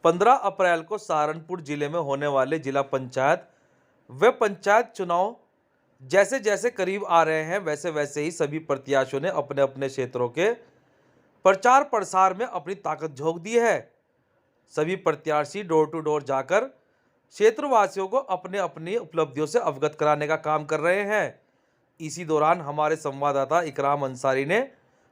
15 अप्रैल को सहारनपुर जिले में होने वाले जिला पंचायत व पंचायत चुनाव जैसे जैसे करीब आ रहे हैं वैसे वैसे ही सभी प्रत्याशियों ने अपने अपने क्षेत्रों के प्रचार प्रसार में अपनी ताकत झोंक दी है। सभी प्रत्याशी डोर टू डोर जाकर क्षेत्रवासियों को अपने अपनी उपलब्धियों से अवगत कराने का काम कर रहे हैं। इसी दौरान हमारे संवाददाता इकराम अंसारी ने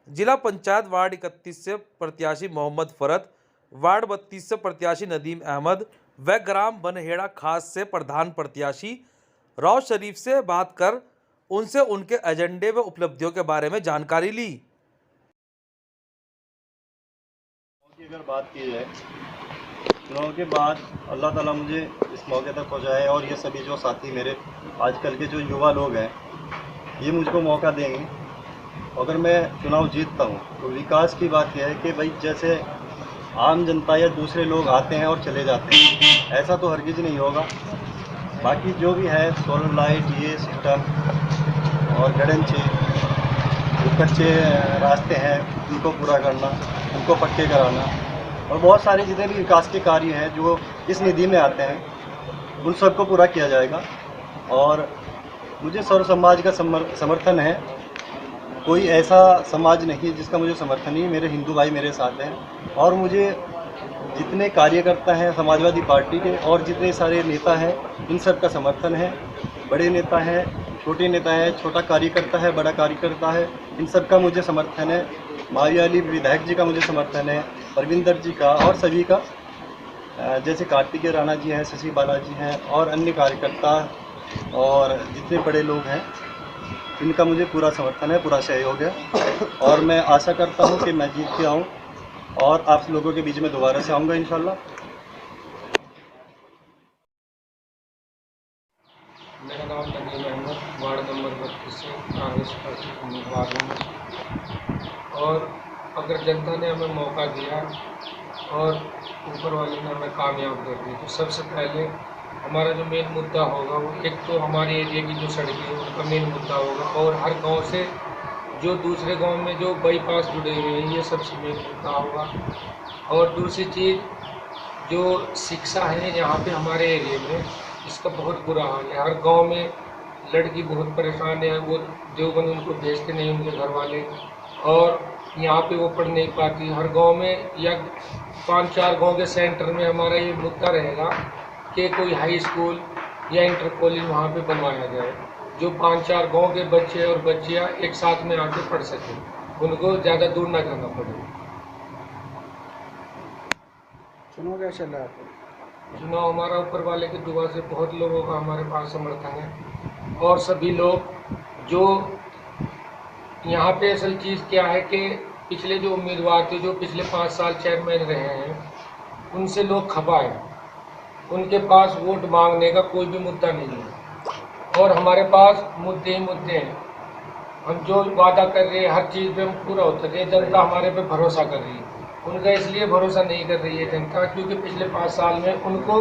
जिला पंचायत वार्ड 31 से प्रत्याशी मोहम्मद फरत, वार्ड 32 से प्रत्याशी नदीम अहमद व ग्राम बनहेड़ा खास से प्रधान प्रत्याशी राव शरीफ से बात कर उनसे उनके एजेंडे व उपलब्धियों के बारे में जानकारी ली। अगर बात की जाए चुनाव के बाद अल्लाह ताला मुझे इस मौके तक पहुंचाए और ये सभी जो साथी मेरे आजकल के जो युवा लोग हैं ये मुझको मौका देंगे। अगर मैं चुनाव जीतता हूँ तो विकास की बात यह है कि भाई जैसे आम जनता या दूसरे लोग आते हैं और चले जाते हैं, ऐसा तो हरगिज नहीं होगा। बाकी जो भी है सोलर लाइट ये सिस्टम और गड़ंचे जो कच्चे रास्ते हैं उनको पूरा करना, उनको पक्के कराना और बहुत सारे जितने भी विकास के कार्य हैं जो इस निधि में आते हैं उन सबको पूरा किया जाएगा। और मुझे सर्व समाज का समर्थन है। कोई ऐसा समाज नहीं जिसका मुझे समर्थन नहीं। मेरे हिंदू भाई मेरे साथ हैं और मुझे जितने कार्यकर्ता हैं समाजवादी पार्टी के और जितने सारे नेता हैं इन सब का समर्थन है। बड़े नेता हैं, छोटे नेता हैं, छोटा कार्यकर्ता है, बड़ा कार्यकर्ता है, इन सब का मुझे समर्थन है। माविया अली विधायक जी का मुझे समर्थन है, परविंदर जी का और सभी का, जैसे कार्तिकेय राणा जी हैं, शशि बालाजी हैं और अन्य कार्यकर्ता और जितने बड़े लोग हैं इनका मुझे पूरा समर्थन है, पूरा सहयोग है। और मैं आशा करता हूं कि मैं जीत के आऊं और आप लोगों के बीच में दोबारा से आऊंगा इंशाल्लाह। मेरा नाम नदीम अहमद, वार्ड नंबर 32 से कांग्रेस पार्टी उम्मीदवार हूँ। और अगर जनता ने हमें मौका दिया और ऊपर वाले ने हमें कामयाब कर दी तो सबसे पहले हमारा जो मेन मुद्दा होगा वो एक तो हमारे एरिया की जो सड़कें हैं उनका मेन मुद्दा होगा और हर गांव से जो दूसरे गांव में जो बाईपास जुड़े हुए हैं ये सबसे मेन मुद्दा होगा। और दूसरी चीज़ जो शिक्षा है यहाँ पे हमारे एरिया में इसका बहुत बुरा हाल है। हर गांव में लड़की बहुत परेशान है, वो देवबंद उनको भेजते नहीं उनके घर वाले और यहाँ पे वो पढ़ नहीं पाती। हर गांव में या 5-4 गांव के सेंटर में हमारा ये मुद्दा रहेगा कि कोई हाई स्कूल या इंटर कॉलेज वहाँ पे बनवाया जाए जो 5-4 गांव के बच्चे और बच्चियाँ एक साथ में आके पढ़ सकें, उनको ज़्यादा दूर ना जाना पड़े। चुनाव क्या चल रहा है आपको? चुनाव हमारा ऊपर वाले की दुआ से बहुत लोगों का हमारे पास समर्थन है और सभी लोग जो यहाँ पे असल चीज़ क्या है कि पिछले जो उम्मीदवार थे जो पिछले 5 साल चेयरमैन रहे हैं उनसे लोग खफा हैं, उनके पास वोट मांगने का कोई भी मुद्दा नहीं है और हमारे पास मुद्दे ही मुद्दे हैं। हम जो वादा कर रहे हैं हर चीज़ पे हम पूरा उतर रहे। जनता हमारे पे भरोसा कर रही है। उनका इसलिए भरोसा नहीं कर रही है जनता क्योंकि पिछले 5 साल में उनको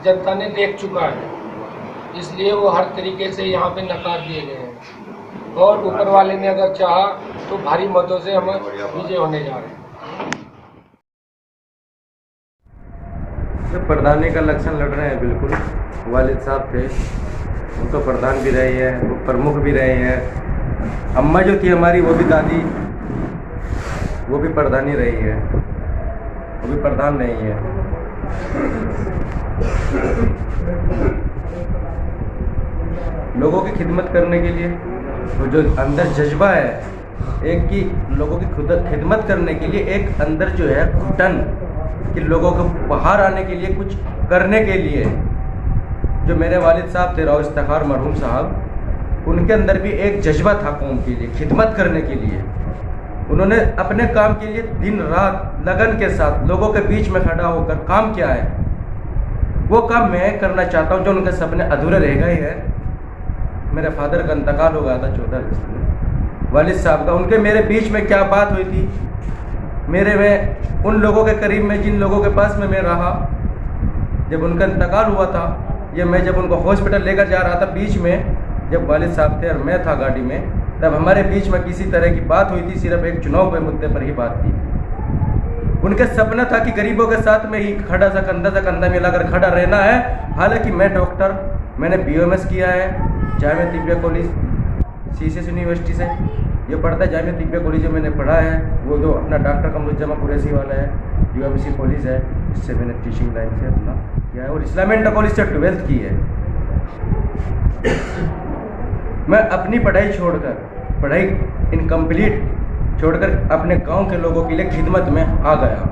जनता ने देख चुका है, इसलिए वो हर तरीके से यहाँ पे नकार दिए गए हैं और ऊपर वाले ने अगर चाहा तो भारी मतों से हम विजय होने जा रहे हैं। प्रधानी का इलेक्शन लड़ रहे हैं, बिल्कुल वालिद साहब थे, वो तो प्रधान भी रहे हैं, वो प्रमुख भी रहे हैं। अम्मा जो थी हमारी वो भी दादी, वो भी प्रधानी रही है, वो भी प्रधान नहीं है। लोगों की खिदमत करने के लिए तो जो अंदर जज्बा है एक की लोगों की खिदमत करने के लिए एक अंदर जो है घुटन कि लोगों को बाहर आने के लिए कुछ करने के लिए, जो मेरे वालिद साहब थे राव इफ्तिखार मरहूम साहब, उनके अंदर भी एक जज्बा था कौम के लिए खिदमत करने के लिए। उन्होंने अपने काम के लिए दिन रात लगन के साथ लोगों के बीच में खड़ा होकर काम किया है। वो काम मैं करना चाहता हूँ जो उनके सपने अधूरे रह गए हैं। मेरे फादर का इंतकाल हो गया था 14 अगस्त, वालिद साहब का। उनके मेरे बीच में क्या बात हुई थी, मेरे में उन लोगों के करीब में जिन लोगों के पास में मैं रहा जब उनका इंतकाल हुआ था, ये मैं जब उनको हॉस्पिटल लेकर जा रहा था, बीच में जब वालिद साहब थे और मैं था गाड़ी में, तब हमारे बीच में किसी तरह की बात हुई थी, सिर्फ एक चुनाव के मुद्दे पर ही बात थी। उनके सपना था कि गरीबों के साथ में ही खड़ा सा कंधा मिलाकर खड़ा रहना है। हालांकि मैं डॉक्टर, मैंने BOMS किया है Jamia Tibbia college CCS university से, ये पढ़ता है जामिया तिब्बिया कॉलेज में मैंने पढ़ा है। वो जो अपना डॉक्टर कमरुज्जमा कुरैशी वाला है, UMC कॉलेज है, इससे मैंने टीचिंग लाइन से अपना किया है। और इस्लामिया इंटर कॉलेज से 12th की है। मैं अपनी पढ़ाई छोड़कर, पढ़ाई इनकम्प्लीट छोड़कर अपने गांव के लोगों के लिए खिदमत में आ गया।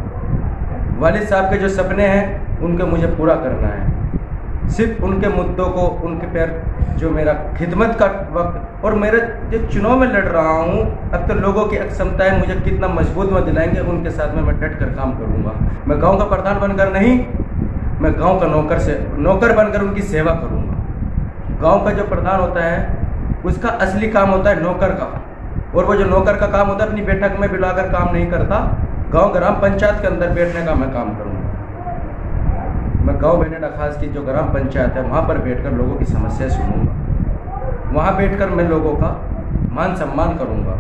वालिद साहब के जो सपने हैं उनको मुझे पूरा करना है। सिर्फ उनके मुद्दों को, उनके पैर जो मेरा खिदमत का वक्त और मेरे जो चुनाव में लड़ रहा हूँ, अब तो लोगों की क्षमताएं मुझे कितना मजबूत में दिलाएंगे, उनके साथ में मैं डट कर काम करूँगा। मैं गाँव का प्रधान बनकर नहीं, मैं गाँव का नौकर बनकर उनकी सेवा करूँगा। गाँव का जो प्रधान होता है उसका असली काम होता है नौकर का, और वो जो नौकर का काम होता है अपनी बैठक में बुलाकर काम नहीं करता, गांव ग्राम पंचायत के अंदर बैठने का मैं काम करूँगा। मैं गांव बेनेडा खास की जो ग्राम पंचायत है वहाँ पर बैठकर लोगों की समस्या सुनूंगा, वहाँ बैठकर मैं लोगों का मान सम्मान करूँगा।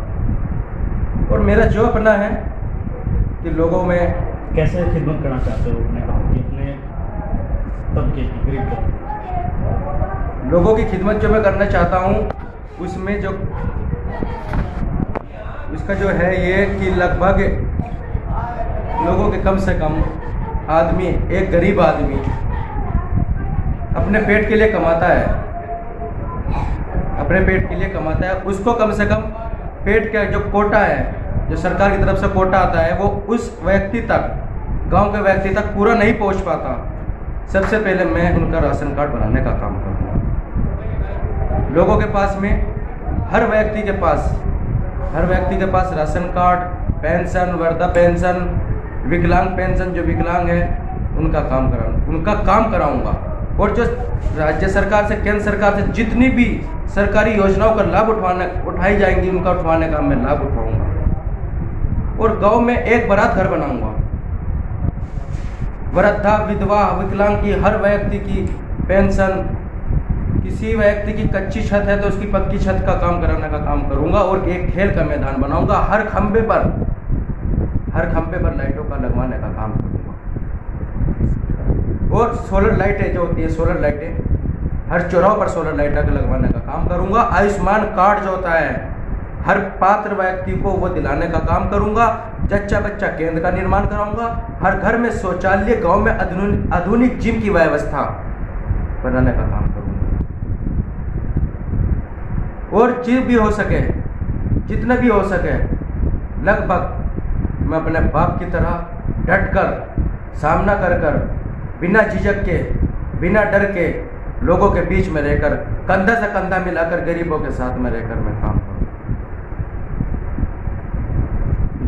और मेरा जो अपना है कि लोगों में कैसे खिदमत करना चाहते हो अपने गाँव की, अपने तबके की, गरीब तबके? लोगों की खिदमत जो मैं करना चाहता हूँ उसमें जो उसका जो है ये कि लगभग लोगों के कम से कम आदमी, एक गरीब आदमी अपने पेट के लिए कमाता है, अपने पेट के लिए कमाता है, उसको कम से कम पेट का जो कोटा है, जो सरकार की तरफ से कोटा आता है, वो उस व्यक्ति तक, गांव के व्यक्ति तक पूरा नहीं पहुंच पाता। सबसे पहले मैं उनका राशन कार्ड बनाने का काम करूँगा। लोगों के पास में हर व्यक्ति के पास राशन कार्ड, पेंशन, वृद्धा पेंशन, विकलांग पेंशन, जो विकलांग है उनका काम कराऊंगा। और जो राज्य सरकार से, केंद्र सरकार से जितनी भी सरकारी योजनाओं का लाभ उठाई जाएंगी, उनका उठवाने का मैं लाभ उठाऊंगा। और गांव में एक बारात घर बनाऊंगा। वृद्धा, विधवा, विकलांग की हर व्यक्ति की पेंशन, किसी व्यक्ति की कच्ची छत है तो उसकी पक्की छत का काम कराने का काम करूंगा। और एक खेल का मैदान बनाऊंगा। हर खंबे पर लाइटों का लगवाने का काम करूंगा। और सोलर लाइटें जो होती है, सोलर लाइटें हर चौराहों पर सोलर लाइटें लगवाने का काम करूंगा। आयुष्मान कार्ड जो होता है हर पात्र व्यक्ति को वो दिलाने का काम करूंगा। जच्चा बच्चा केंद्र का निर्माण कराऊंगा। हर घर में शौचालय, गांव में आधुनिक जिम की व्यवस्था बनाने का काम करूंगा। और जितना भी हो सके लगभग मैं अपने बाप की तरह डटकर सामना कर बिना झिझक के, बिना डर के लोगों के बीच में रहकर, कंधा से कंधा मिलाकर गरीबों के साथ में रहकर मैं काम करूँ।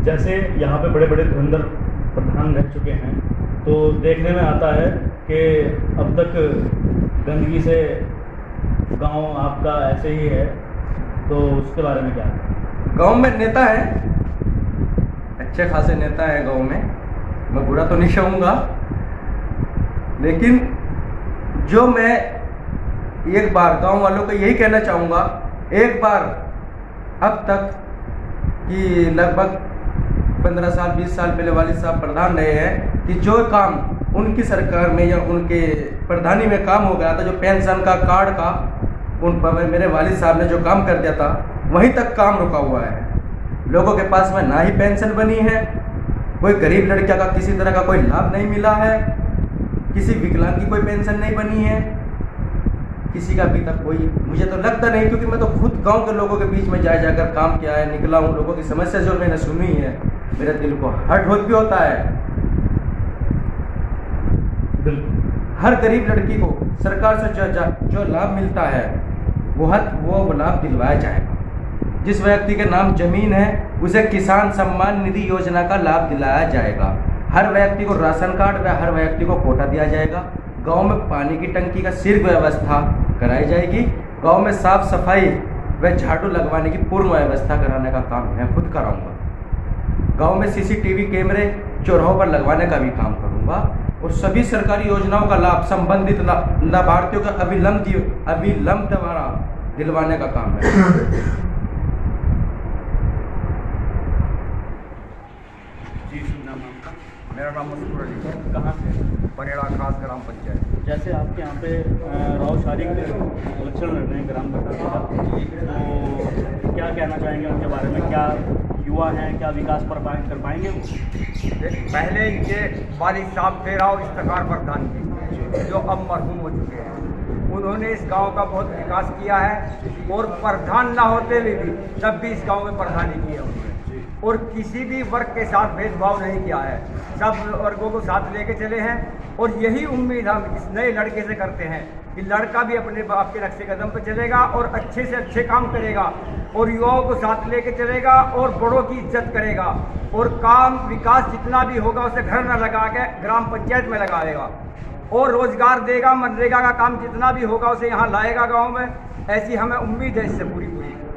जैसे यहाँ पे बड़े बड़े धुरंधर प्रधान रह चुके हैं, तो देखने में आता है कि अब तक गंदगी से गांव आपका ऐसे ही है, तो उसके बारे में क्या है? गांव में नेता है, अच्छे खासे नेता है गांव में, मैं बुरा तो नहीं कहूँगा, लेकिन जो मैं एक बार गांव वालों को यही कहना चाहूँगा, एक बार अब तक कि लगभग 15 साल 20 साल पहले वालिद साहब प्रधान रहे हैं कि जो काम उनकी सरकार में या उनके प्रधानी में काम हो गया था, जो पेंशन का, कार्ड का, उन पर मेरे वालिद साहब ने जो काम कर दिया था वहीं तक काम रुका हुआ है। लोगों के पास में ना ही पेंशन बनी है, कोई गरीब लड़कियों का किसी तरह का कोई लाभ नहीं मिला है, किसी विकलांग की कोई पेंशन नहीं बनी है, किसी का अभी तक कोई, मुझे तो लगता नहीं, क्योंकि मैं तो खुद गांव के लोगों के बीच में जाकर काम किया है, निकला हूँ, लोगों की समस्या जो मैंने सुनी है, मेरे दिल को हर्ट भी होता है। हर गरीब लड़की को सरकार से जो लाभ मिलता है वो लाभ दिलवाया जाएगा। जिस व्यक्ति के नाम जमीन है उसे किसान सम्मान निधि योजना का लाभ दिलाया जाएगा। हर व्यक्ति को राशन कार्ड व हर व्यक्ति को कोटा दिया जाएगा। गांव में पानी की टंकी का शीघ्र व्यवस्था कराई जाएगी। गांव में साफ सफाई व झाड़ू लगवाने की पूर्ण व्यवस्था कराने का काम मैं खुद कराऊंगा। गांव में CCTV कैमरे चौराहों पर लगवाने का भी काम करूंगा और सभी सरकारी योजनाओं का लाभ संबंधित लाभार्थियों का अविलंब द्वारा दिलवाने का काम है। जी, शुभ नाम आपका? नाम मशहूर अली, कहाँ से? बनेड़ा खास ग्राम पंचायत। जैसे आपके यहाँ पे राव शारिक इलेक्शन लड़ रहे हैं ग्राम प्रधान का, तो क्या कहना चाहेंगे उनके बारे में? क्या युवा हैं, क्या विकास कर पाएंगे वो? पहले इनके वालिद साहब थे राव इफ्तिखार प्रधान जी, जो अब मरहूम हो चुके हैं। उन्होंने इस गांव का बहुत विकास किया है और प्रधान ना होते हुए भी तब भी इस गांव में प्रधानी की है उन्होंने, और किसी भी वर्ग के साथ भेदभाव नहीं किया है, सब वर्गों को साथ लेके चले हैं। और यही उम्मीद हम इस नए लड़के से करते हैं कि लड़का भी अपने बाप के नक्शे कदम पर चलेगा और अच्छे से अच्छे काम करेगा और युवाओं को साथ लेके चलेगा और बड़ों की इज्जत करेगा और काम विकास जितना भी होगा उसे घर न लगा के ग्राम पंचायत में लगाएगा और रोजगार देगा। मनरेगा का काम जितना भी होगा उसे यहाँ लाएगा गाँव में, ऐसी हमें उम्मीद है इससे पूरी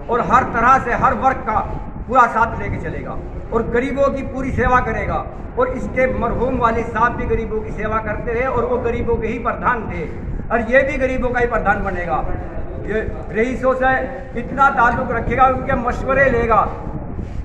और हर तरह से हर वर्ग का पूरा साथ लेके चलेगा और गरीबों की पूरी सेवा करेगा। और इसके मरहूम वालिद साहब भी गरीबों की सेवा करते रहे और वो गरीबों के ही प्रधान थे और ये भी गरीबों का ही प्रधान बनेगा। ये रईसों से इतना ताल्लुक़ रखेगा, उनके मशवरे लेगा,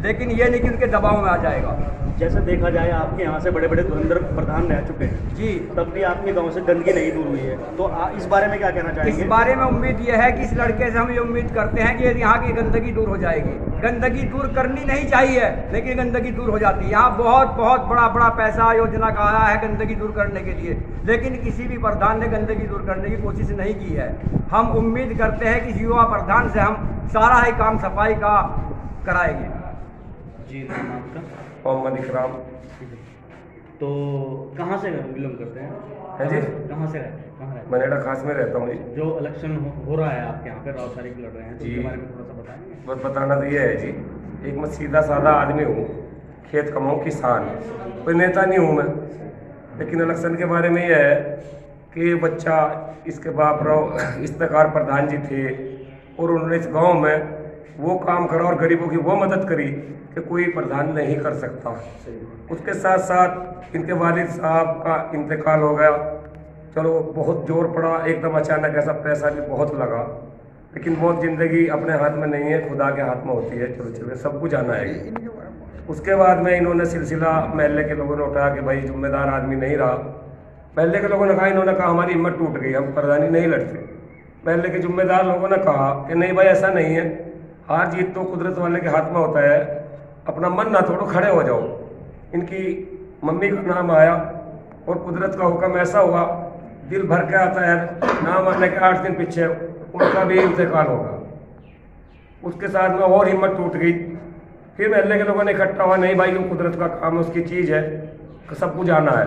लेकिन ये नहीं कि उनके दबाव में आ जाएगा। जैसे देखा जाए आपके यहाँ से बड़े बड़े धुरंधर प्रधान रह चुके हैं जी, तब भी आपके गांव से गंदगी नहीं दूर हुई है, तो इस बारे में क्या कहना चाहेंगे? इस बारे में उम्मीद ये है कि इस लड़के से हम ये उम्मीद करते हैं कि यहाँ की गंदगी दूर हो जाएगी। गंदगी दूर करनी नहीं चाहिए, लेकिन गंदगी दूर हो जाती है। यहाँ बहुत बहुत बड़ा पैसा योजना का आया है गंदगी दूर करने के लिए, लेकिन किसी भी प्रधान ने गंदगी दूर करने की कोशिश नहीं की है। हम उम्मीद करते हैं कि युवा प्रधान से हम सारा ही काम सफाई का कराएंगे। जी, नाम आपका? मोहम्मद इकराम। तो कहाँ से बिलोंग करते हैं? है जी, कहाँ से रहते हैं? कहाँ रहते बनेड़ा खास में रहता हूँ जी। हैं? जो इलेक्शन हो रहा है आपके यहाँ पे, राव शारिक लड़ रहे हैं, तो जी। उसके बारे में थोड़ा सा बताएंगे? बस बताना तो ये है जी, एक मैं सीधा साधा आदमी हूँ, खेत कमाऊँ, किसान, कोई नेता नहीं हूँ मैं। लेकिन इलेक्शन के बारे में ये है कि ये बच्चा, इसके बाप राव इफ्तिखार प्रधान जी थे और उन्होंने इस गाँव में वो काम करा और गरीबों की वो मदद करी कि कोई प्रधान नहीं कर सकता। उसके साथ साथ इनके वालिद साहब का इंतकाल हो गया, चलो बहुत जोर पड़ा, एकदम अचानक ऐसा पैसा भी बहुत लगा, लेकिन बहुत ज़िंदगी अपने हाथ में नहीं है, खुदा के हाथ में होती है। चलो चलो सब कुछ आना है। उसके बाद में इन्होंने सिलसिला महल्ले के लोगों ने उठाया कि भाई जिम्मेदार आदमी नहीं रहा। महल्ले के लोगों ने कहा, इन्होंने कहा हमारी हिम्मत टूट गई, हम प्रधानी नहीं लड़ते। महल्ले के जिम्मेदार लोगों ने कहा कि नहीं भाई ऐसा नहीं है, हार जीत तो कुदरत वाले के हाथ में होता है, अपना मन ना तोड़ो, खड़े हो जाओ। इनकी मम्मी का नाम आया और कुदरत का हुक्म ऐसा हुआ, दिल भर के आता है, नाम आने के 8 दिन पीछे उनका भी इंतकाल होगा। उसके साथ में और हिम्मत टूट गई। फिर महल्ले के लोगों ने इकट्ठा हुआ, नहीं भाई वो कुदरत का काम है, उसकी चीज़ है, सब कुछ आना है।